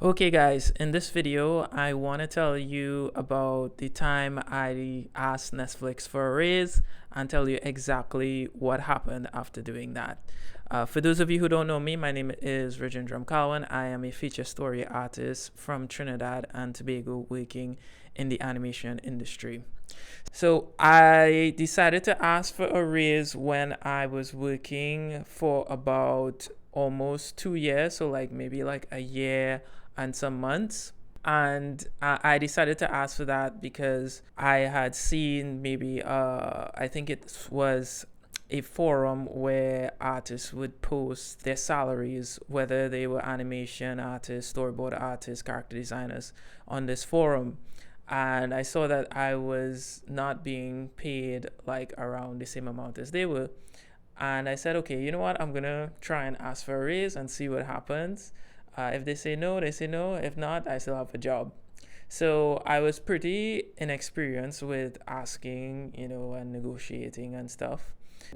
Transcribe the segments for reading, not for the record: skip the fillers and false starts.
Okay guys, in this video, I want to tell you about the time I asked Netflix for a raise and tell you exactly what happened after doing that. For those of you who don't know me, my name is Rajendram Kalwan. I am a feature story artist from Trinidad and Tobago working in the animation industry. So I decided to ask for a raise when I was working for about almost 2 years, so like maybe like a year and some months. And I decided to ask for that because I had seen maybe I think it was a forum where artists would post their salaries, whether they were animation artists, storyboard artists, character designers, on this forum. And I saw that I was not being paid like around the same amount as they were. And I said, okay, you know what? I'm going to try and ask for a raise and see what happens. If they say no, they say no. If not, I still have a job. So I was pretty inexperienced with asking, and negotiating and stuff.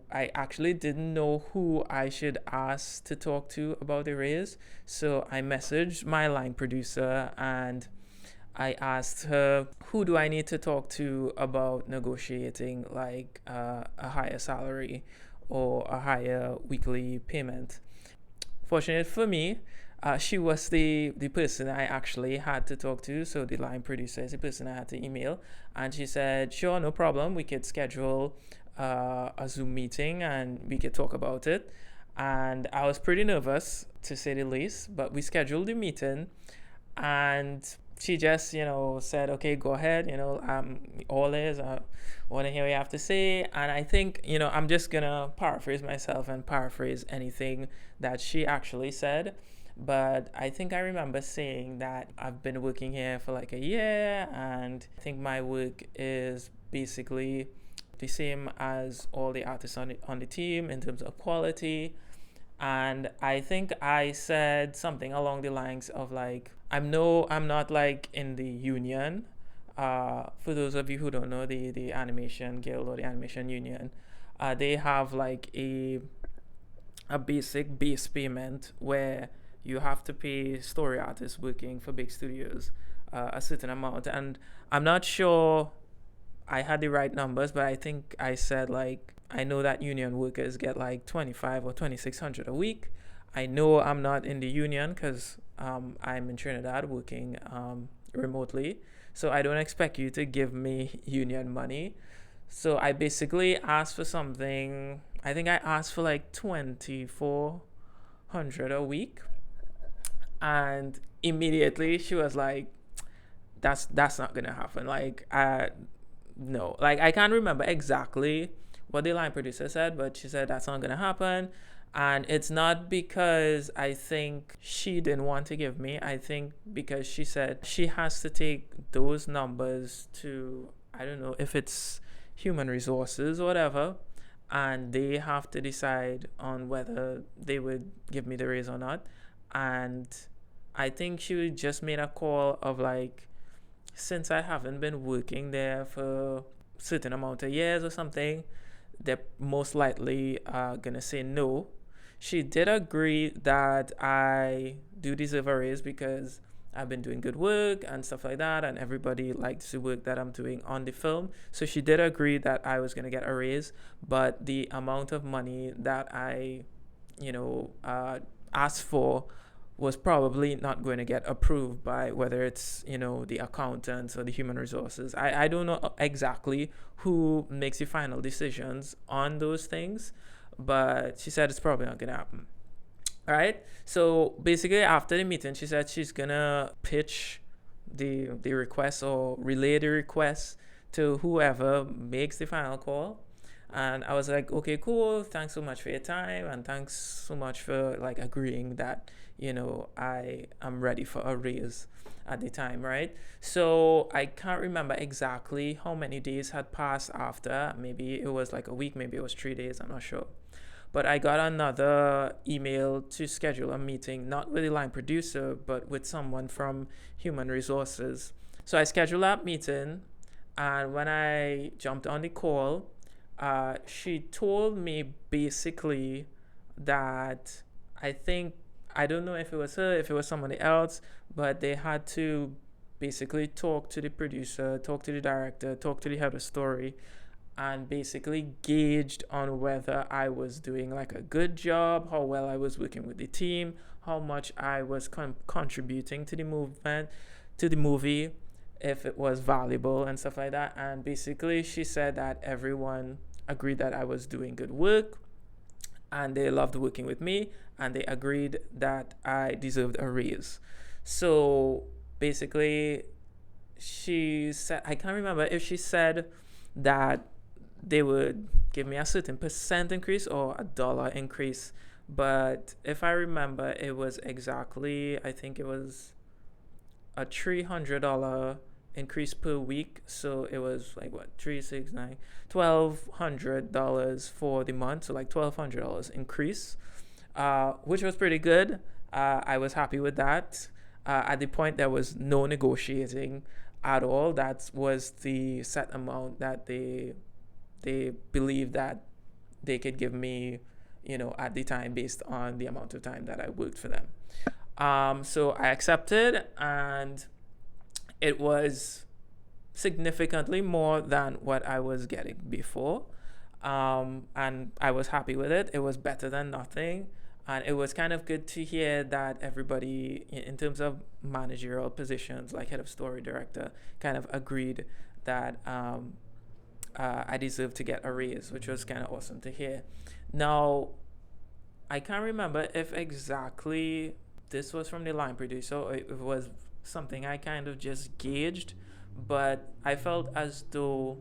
I actually didn't know who I should ask to talk to about the raise. So I messaged my line producer and I asked her, who do I need to talk to about negotiating like a higher salary or a higher weekly payment? Fortunate for me, she was the person I actually had to talk to. So the line producer is the person I had to email. And she said, sure, no problem. We could schedule a Zoom meeting and we could talk about it. And I was pretty nervous, to say the least, but we scheduled the meeting and she just said, okay, go ahead, all is I want to hear what you have to say. And I think I'm just gonna paraphrase myself and paraphrase anything that she actually said, but I think I remember saying that I've been working here for like a year and I think my work is basically the same as all the artists on the team in terms of quality. And I think I said something along the lines of like, I'm not like in the union. For those of you who don't know, the animation guild or the animation union, they have like a basic base payment where you have to pay story artists working for big studios a certain amount. And I'm not sure I had the right numbers, but I think I said like I know that union workers get like 25 or 2600 a week. I know I'm not in the union because I'm in Trinidad working remotely, so I don't expect you to give me union money. So I basically asked for something. I think I asked for like 2400 a week, and immediately she was like, "That's not gonna happen." Like, no, like I can't remember exactly what the line producer said, but she said that's not gonna happen. And it's not because I think she didn't want to give me. I think because she said she has to take those numbers to, I don't know if it's human resources or whatever, and they have to decide on whether they would give me the raise or not. And I think she just made a call of like, since I haven't been working there for a certain amount of years or something, they're most likely gonna say no. She did agree that I do deserve a raise because I've been doing good work and stuff like that, and everybody likes the work that I'm doing on the film. So she did agree that I was gonna get a raise, but the amount of money that I, asked for was probably not going to get approved by whether it's the accountants or the human resources. I don't know exactly who makes the final decisions on those things, but she said it's probably not going to happen. All right, so basically after the meeting she said she's gonna pitch the request or relay the request to whoever makes the final call. And I was like, okay, cool, thanks so much for your time and thanks so much for like agreeing that I am ready for a raise at the time, right? So I can't remember exactly how many days had passed after. Maybe it was like a week, maybe it was 3 days, I'm not sure. But I got another email to schedule a meeting, not with the line producer, but with someone from human resources. So I scheduled that meeting, and when I jumped on the call, she told me basically that I think, I don't know if it was her, if it was somebody else, but they had to basically talk to the producer, talk to the director, talk to the head of story, and basically gauged on whether I was doing like a good job, how well I was working with the team, how much I was contributing to the movement, to the movie, if it was valuable and stuff like that. And basically, she said that everyone agreed that I was doing good work and they loved working with me and they agreed that I deserved a raise. So basically, she said, I can't remember if she said that they would give me a certain percent increase or a dollar increase. But if I remember, it was exactly, I think it was a $300 increase per week. So it was like what, 369, $1,200 for the month. So like $1,200 increase, which was pretty good. I was happy with that. At the point, there was no negotiating at all. That was the set amount that they believed that they could give me, at the time based on the amount of time that I worked for them. So I accepted, and it was significantly more than what I was getting before. And I was happy with it. It was better than nothing. And it was kind of good to hear that everybody, in terms of managerial positions like head of story, director, kind of agreed that I deserved to get a raise, which was kind of awesome to hear. Now, I can't remember if exactly this was from the line producer or it was something I kind of just gauged, but I felt as though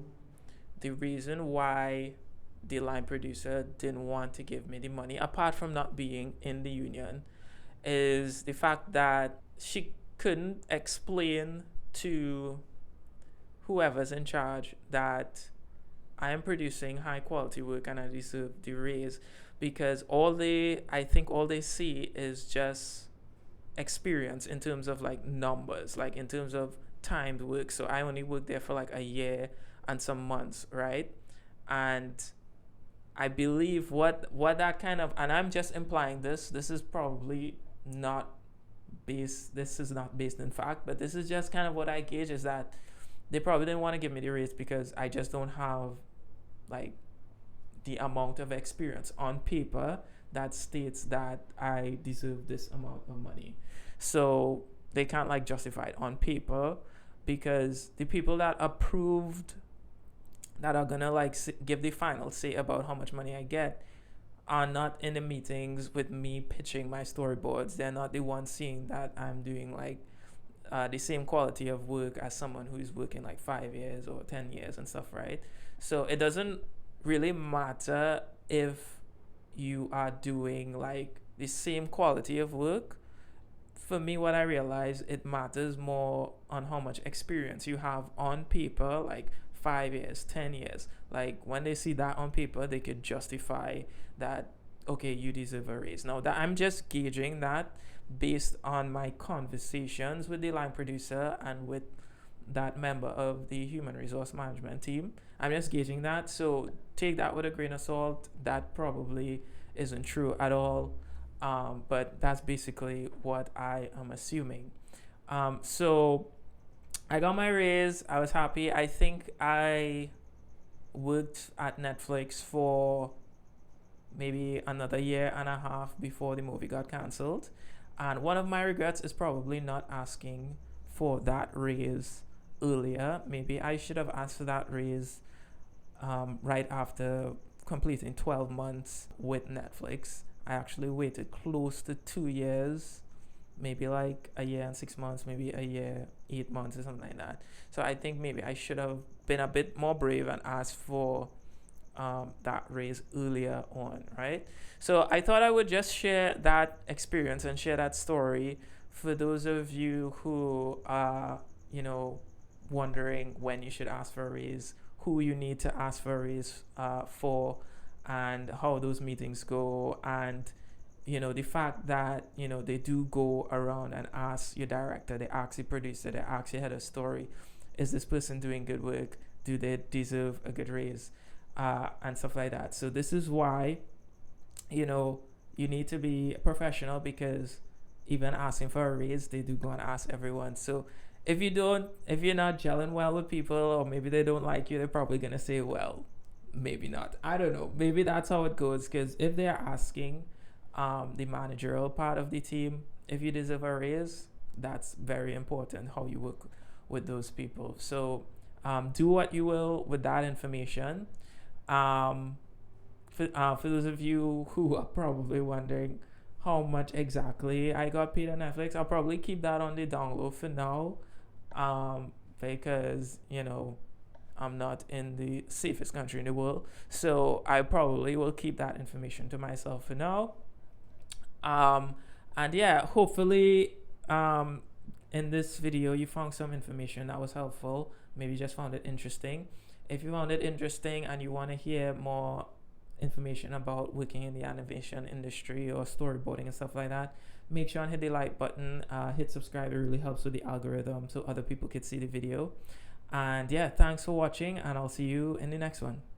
the reason why the line producer didn't want to give me the money, apart from not being in the union, is the fact that she couldn't explain to whoever's in charge that I am producing high quality work and I deserve the raise, because I think all they see is just experience in terms of like numbers, like in terms of timed work. So I only worked there for like a year and some months, right? And I believe what that kind of, and I'm just implying this is probably not this is not based in fact, but this is just kind of what I gauge, is that they probably didn't want to give me the raise because I just don't have like the amount of experience on paper that states that I deserve this amount of money. So they can't like justify it on paper, because the people that approved, that are gonna like give the final say about how much money I get, are not in the meetings with me pitching my storyboards. They're not the ones seeing that I'm doing like the same quality of work as someone who's working like 5 years or 10 years and stuff, right? So it doesn't really matter if you are doing like the same quality of work. For me, what I realize, it matters more on how much experience you have on paper, like 5 years, 10 years. Like when they see that on paper, they could justify that, okay, you deserve a raise. Now that I'm just gauging that based on my conversations with the line producer and with that member of the human resource management team. I'm just gauging that. So take that with a grain of salt. That probably isn't true at all. But that's basically what I am assuming. So I got my raise. I was happy. I think I worked at Netflix for maybe another year and a half before the movie got cancelled. And one of my regrets is probably not asking for that raise earlier. Maybe I should have asked for that raise right after completing 12 months with Netflix. I actually waited close to 2 years, maybe like a year and 6 months, maybe a year, 8 months or something like that. So I think maybe I should have been a bit more brave and asked for that raise earlier on, right? So I thought I would just share that experience and share that story for those of you who are, wondering when you should ask for a raise, who you need to ask for a raise for, and how those meetings go, and the fact that they do go around and ask your director, they ask the producer, they ask your head of story, is this person doing good work, do they deserve a good raise, and stuff like that. So this is why you need to be a professional, because even asking for a raise, they do go and ask everyone. So if you're not gelling well with people, or maybe they don't like you, they're probably gonna say, well, maybe not. I don't know. Maybe that's how it goes. Because if they're asking the managerial part of the team if you deserve a raise, that's very important how you work with those people. So do what you will with that information. Um, for those of you who are probably wondering how much exactly I got paid on Netflix, I'll probably keep that on the down low for now, because I'm not in the safest country in the world, so I probably will keep that information to myself for now. Um, and yeah, hopefully, in this video you found some information that was helpful. Maybe you just found it interesting. If you found it interesting and you want to hear more information about working in the animation industry or storyboarding and stuff like that, make sure and hit the like button, hit subscribe. It really helps with the algorithm so other people can see the video. And yeah, thanks for watching, and I'll see you in the next one.